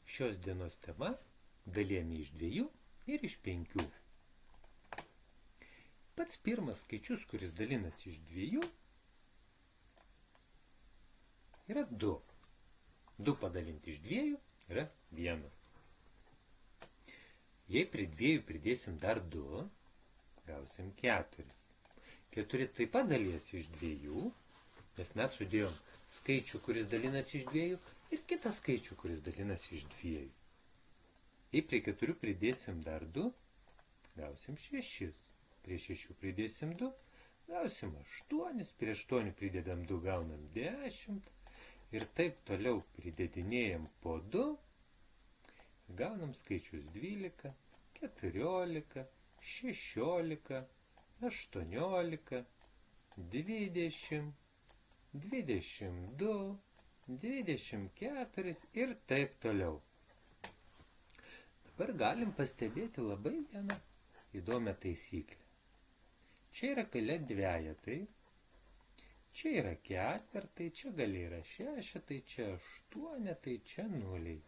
Šios dienos tema dalijame iš 2 ir iš 5. Pats pirmas skaičius, kuris dalinasi iš 2, yra 2. 2 padalinti iš 2 yra 1. Jei prie 2 pridėsim dar 2, gausim 4. 4 taip pat dalijasi iš 2, nes mes sudėjom skaičių, kuris dalinasi iš 2 ir kitą skaičių, kuris dalinasi iš 2. Jei prie 4 pridėsim dar 2, gausim 6. Prie 6 pridėsim 2, gausim 8. Prie 8 pridedam 2, gaunam 10. Ir taip toliau pridėdinėjam po 2. Gaunam skaičius 12, 14, 16, 18, 20, 22, 24 ir taip toliau. Dabar galim pastebėti labai vieną įdomią taisyklę. Čia yra gale dvejetai, čia yra ketvertai, čia gale yra šešetai, čia aštuonetai, čia nuliai.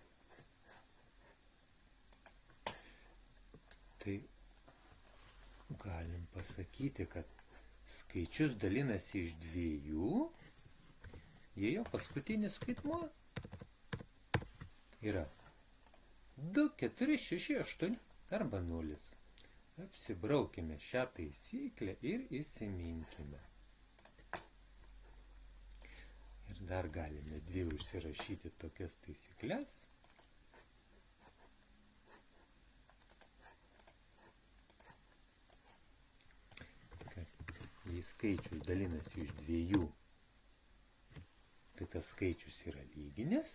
Tai galim pasakyti, kad skaičius dalinasi iš 2, jei jo paskutinis skaitmuo yra 2, 4, 6, 8 arba 0. Apsibraukime šią taisyklę ir įsiminkime. Ir dar galime 2 užsirašyti tokias taisyklės. Jei skaičius dalinasi iš 2, tai tas skaičius yra lyginis,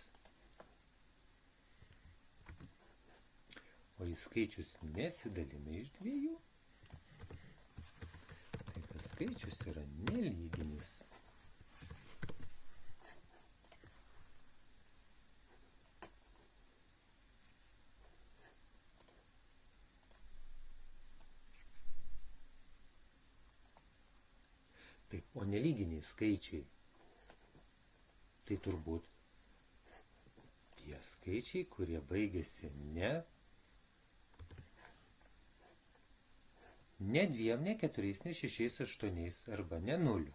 o jei skaičius nesidalina iš 2, tai tas skaičius yra nelyginis. Taip, o nelyginiai skaičiai, tai turbūt tie skaičiai, kurie baigėsi ne 2, ne 4, ne 6, 8 arba ne 0.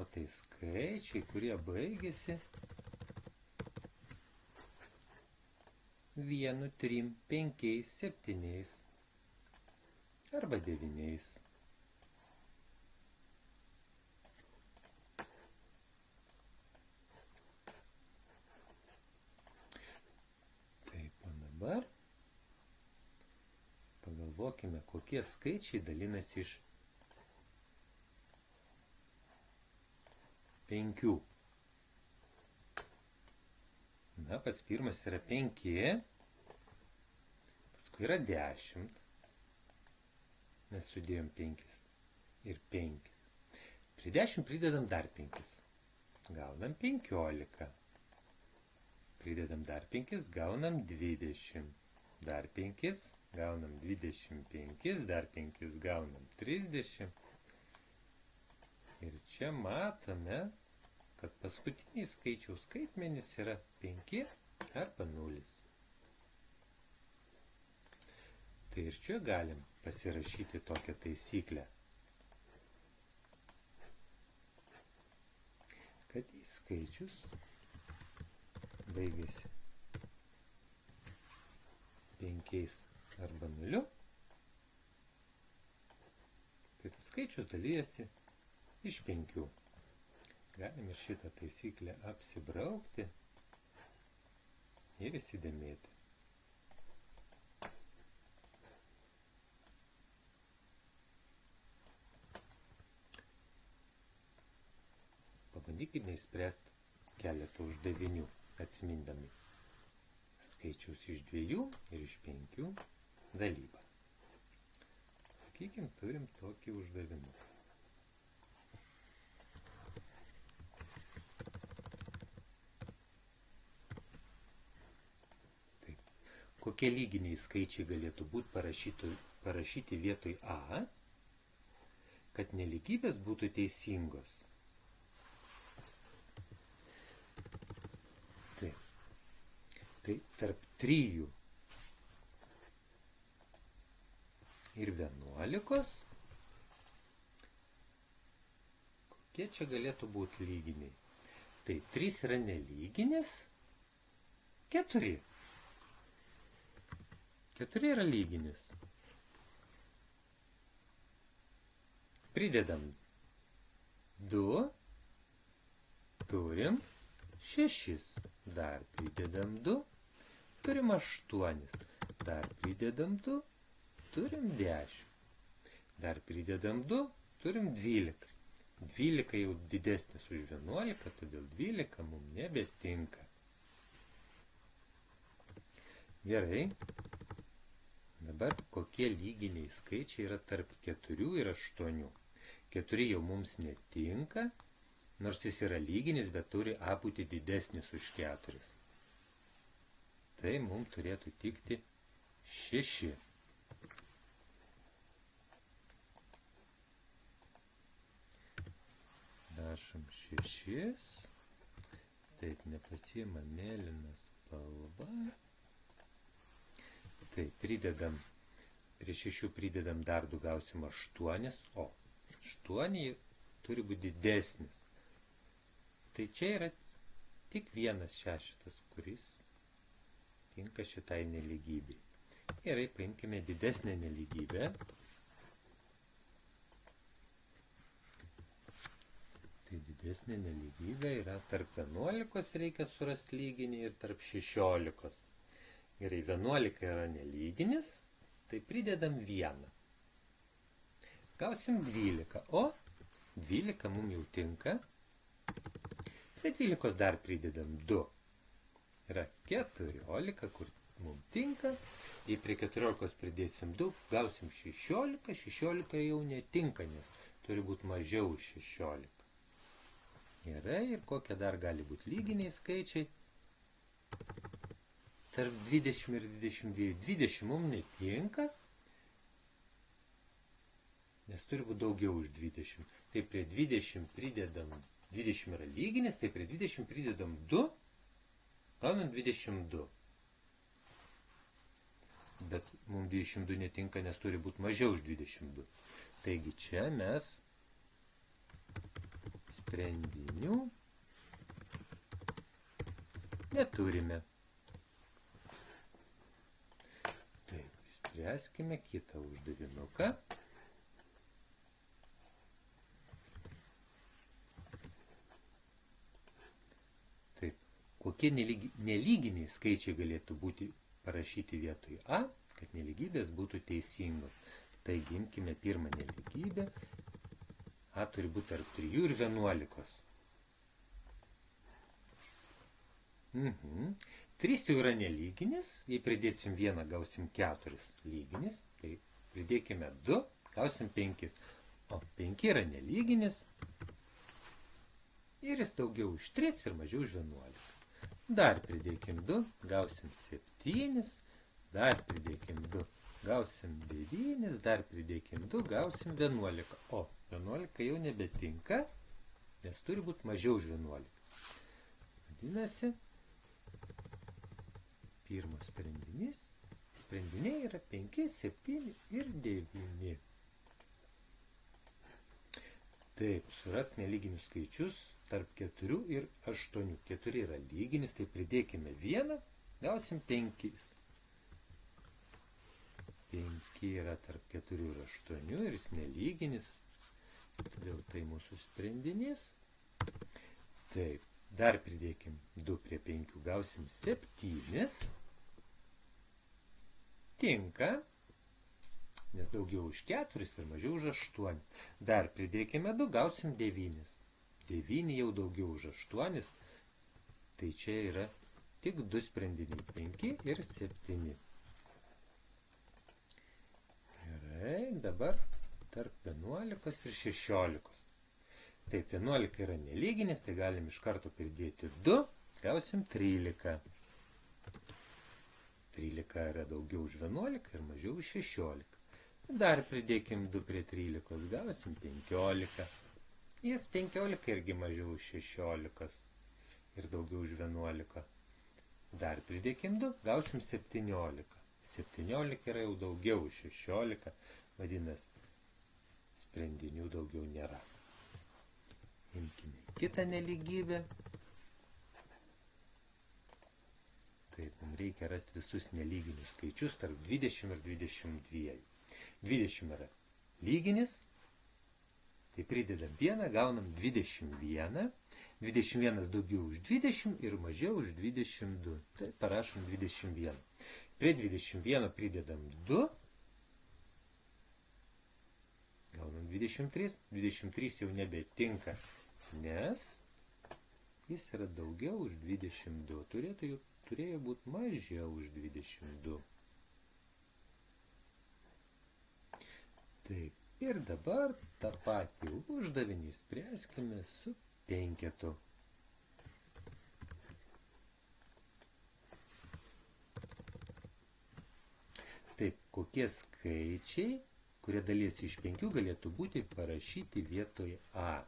O tai skaičiai, kurie baigėsi 1, 3, 5, 7 arba 9. Dabar pagalvokime, kokie skaičiai dalinasi iš 5. Na, pats pirmas yra 5, paskui yra 10. Mes sudėjom 5 ir 5. Prie 10 pridedam dar 5. Gaunam 15. Pridedam dar 5, gaunam 20. Dar 5, gaunam 25, dar 5, gaunam 30. Ir čia matome, kad paskutiniai skaičiaus skaitmenys yra 5 arba 0. Tai ir čia galim pasirašyti tokią taisyklę, kad į skaičius baigėsi 5 arba 0, tai tas skaičius dalyjasi iš 5. Galim ir šitą taisyklę apsibraukti ir įsidėmėti. Pabandykime įspręsti keletą uždavinių, atsimindami skaičiaus iš 2 ir iš 5 dalybą. Sakykime, turim tokį uždavinuką. Taip. Kokie lyginiai skaičiai galėtų būti parašyti vietoj A, kad nelygybės būtų teisingos? Tai tarp 3 ir 11, kokie čia galėtų būti lyginiai? Tai 3 yra nelyginis, 4. 4 yra lyginis. Pridedam 2, turim 6, dar pridedam 2, turim 8, dar pridedam 2, turim 10, dar pridedam 2, turim 12. 12 jau didesnis už 11, todėl 12 mums nebetinka. Gerai. Dabar kokie lyginiai skaičiai yra tarp 4 ir 8. 4 jau mums netinka, nors jis yra lyginis, bet turi a būti didesnis už 4. Tai mums turėtų tikti 6. Rašom 6. Taip, nepasiima mėlyna spalva. Tai pridedam, prie 6 pridedam dar 2, gausim 8, o 8 turi būti didesnis. Tai čia yra tik 1/6, kuris tinka šitai nelygybei. Gerai, paimkime didesnę nelygybę. Tai didesnė nelygybė yra tarp 11 reikia surasti lyginį ir tarp 16. Gerai, 11 yra nelyginis, tai pridedam 1. Gausim 12, o 12 mums jau tinka. Prie 12 dar pridedam 2. Yra 14, kur mums tinka. Jei prie 14 pridėsim 2, gausim 16. 16 jau netinka, nes turi būti mažiau už 16. Gerai, ir kokie dar gali būti lyginiai skaičiai? Tarp 20 ir 22. 20 mums netinka, nes turi būti daugiau už 20. Tai prie 20 pridedam, 20 yra lyginis, tai prie 20 pridedam 2, gaunam 22. Bet mums 22 netinka, nes turi būti mažiau už 22. Taigi čia mes sprendinių neturime. Taip, spręskime kitą uždavinuką. Taip, kokie nelyginiai skaičiai galėtų būti parašyti vietoj a, kad nelygybės būtų teisingos. Taigi imkime pirmą nelygybę. A turi būti tarp 3 ir 11. 3 jau yra nelyginis, jei pridėsim 1, gausim 4 lyginis, tai pridėkime 2, gausim 5. O 5 yra nelyginis ir jis daugiau už 3 ir mažiau už 11. Dar pridėkim 2, gausim 7, dar pridėkim 2, gausim 9, dar pridėkim 2, gausim 11. O 11 jau nebetinka, nes turi būti mažiau už 11. Vadinasi, pirmas sprendiniai yra 5, 7 ir 9. Taip, suras nelyginius skaičius tarp 4 ir 8. 4 yra lyginis, tai pridėkime 1, gausim 5. 5 yra tarp 4 ir 8 ir jis nelyginis, todėl tai mūsų sprendinys. Taip, dar pridėkim 2 prie 5, gausim 7. Tinka, nes daugiau už 4 ir mažiau už 8. Dar pridėkime 2, gausim 9. 9 jau daugiau už 8, tai čia yra tik 2 sprendiniai, 5 ir 7. Gerai, dabar tarp 11 ir 16. Taip, 11 yra nelyginis, tai galim iš karto pridėti 2, gausim 13. 13 yra daugiau už 11 ir mažiau už 16. Dar pridėkim 2 prie 13, gausim 15. Jis 15 irgi mažiau už 16 ir daugiau už 11. Dar pridėkim 2, gausim 17. 17 yra jau daugiau už 16, vadinasi, sprendinių daugiau nėra. Imkime kitą nelygybę. Taip, mums reikia rasti visus nelyginius skaičius tarp 20 ir 22. 20 yra lyginis, tai pridedam 1, gaunam 21. 21 daugiau už 20 ir mažiau už 22. Tai parašom 21. Prie 21 pridedam 2. Gaunam 23. 23 jau nebetinka, nes jis yra daugiau už 22. Turėjo būti mažiau už 22. Taip, ir dabar tą patį uždavinį spręskime su penketu. Taip, kokie skaičiai, kurie dalyjasi iš 5, galėtų būti parašyti vietoje A.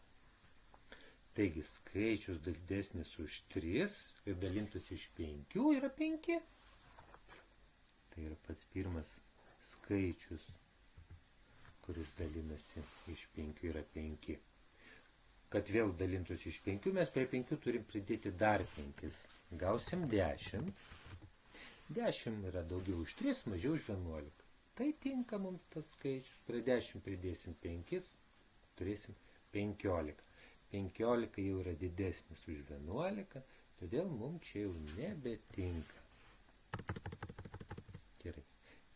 Taigi, skaičius didesnis už 3 ir dalintus iš 5 yra 5. Tai yra pats pirmas skaičius, kuris dalinasi iš 5 yra 5. Kad vėl dalintųsi iš 5, mes prie 5 turim pridėti dar 5. Gausim 10. 10 yra daugiau už 3, mažiau už 11. Tai tinka mums tas skaičius. Prie 10 pridėsim 5, turėsim 15. 15 jau yra didesnis už 11, todėl mums čia jau nebetinka. Gerai.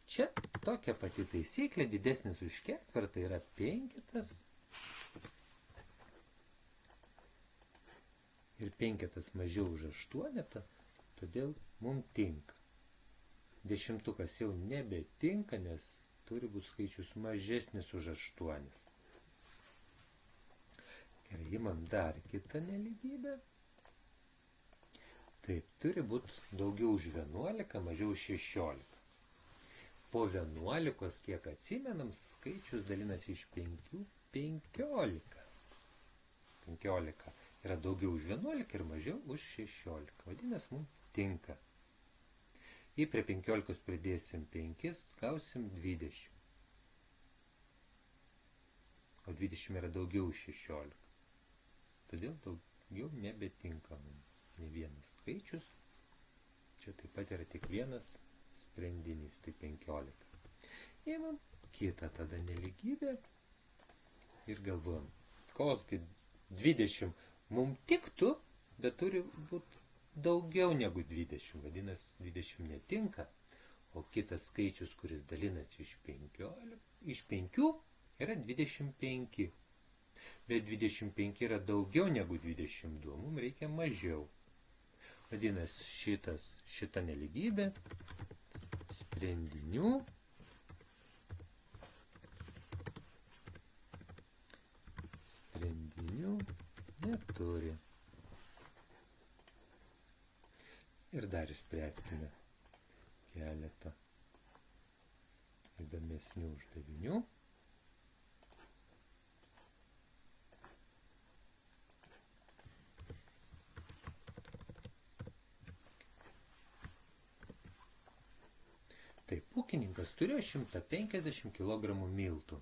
Čia tokia pati taisyklė, didesnis už ketvirtą yra 5. Ir 5 mažiau už 8, todėl mums tinka. 10 jau nebetinka, nes turi būti skaičius mažesnis už 8. Gerai, imam dar kitą nelygybę. Taip, turi būti daugiau už 11, mažiau už 16. Po 11, kiek atsimenam, skaičius dalinasi iš 5, 15. 15 yra daugiau už 11 ir mažiau už 16. Vadinasi, mums tinka. Jei prie 15 pridėsim 5, gausim 20. O 20 yra daugiau už 16. Todėl daugiau nebetinka mums ne vienas skaičius. Čia taip pat yra tik vienas sprendinys, tai 15. Įmam kitą tada nelygybę ir galvojam, koks 20 mums tiktų, bet turi būti daugiau negu 20. Vadinasi, 20 netinka, o kitas skaičius, kuris dalinasi iš 5, yra 25. Bet 25 yra daugiau negu 22, mums reikia mažiau. Vadinasi, šita nelygybė sprendinių neturi. Ir dar išspręskime keletą įdomesnių uždavinių. Taip, ūkininkas turėjo 150 kg miltų.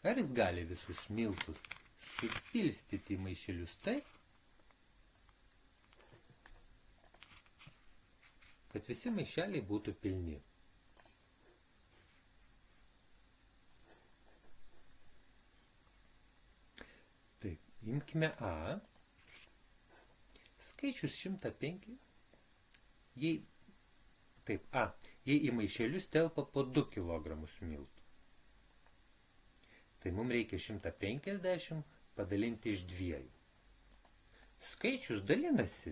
Ar jis gali visus miltus supilstyti į maišelius taip, kad visi maišeliai būtų pilni? Taip, imkime A. Skaičius 105. Jei į maišelius telpa po 2 kg miltų, tai mums reikia 150 padalinti iš 2. Skaičius dalinasi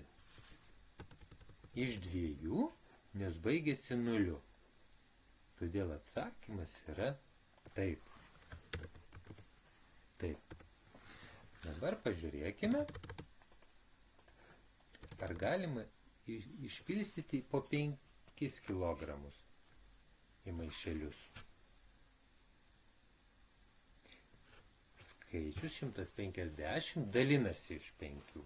iš 2, nes baigėsi 0. Todėl atsakymas yra taip. Taip. Dabar pažiūrėkime, ar galima išpilstyti po 5 kg į maišelius. Skaičius 150 dalinasi iš 5,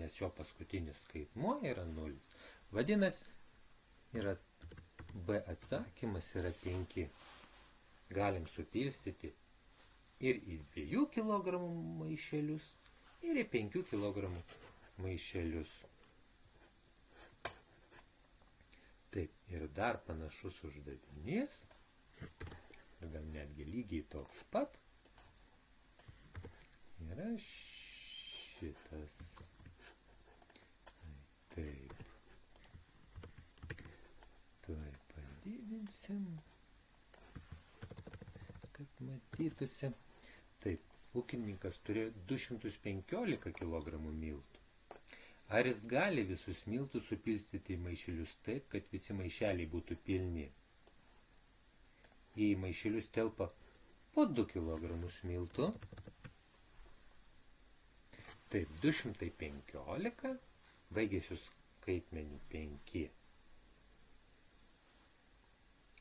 nes jo paskutinis skaitmuo yra 0. Vadinasi, yra B atsakymas yra 5. Galim supilstyti ir į 2 kg maišelius, ir į 5 kg maišelius. Taip, ir dar panašus uždavinys, gal netgi lygiai toks pat, yra šitas. Taip. Tuoj padidinsim, kad matytųsi. Taip, ūkininkas turėjo 215 kg miltų. Ar jis gali visus miltus supilstyti į maišelius taip, kad visi maišeliai būtų pilni? Į maišelius telpa po 2 kg miltų. Taip, 215, baigėsiu skaitmeniu 5.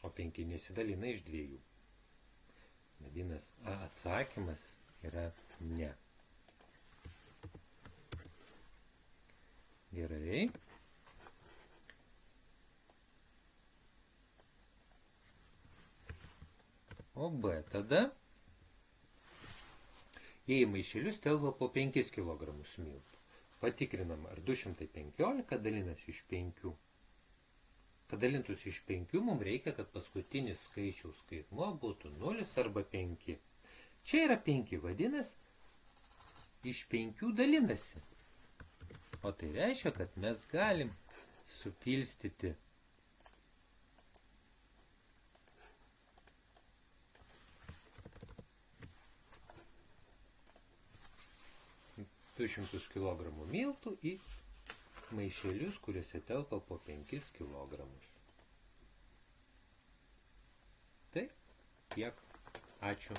O 5 nesidalina iš 2. Vadinasi, A atsakymas yra ne. Gerai. O B tada, jei maišelius telpa po 5 kg miltų. Patikrinam, ar 215 dalinasi iš 5. Kad dalintųsi iš 5, mums reikia, kad paskutinis skaičiaus skaitmuo būtų 0 arba 5. Čia yra 5, vadinasi, iš 5 dalinasi. O tai reiškia, kad mes galim supilstyti kg miltų į maišelius, kuriuose telpa po 5 kg. Tai tiek. Ačiū.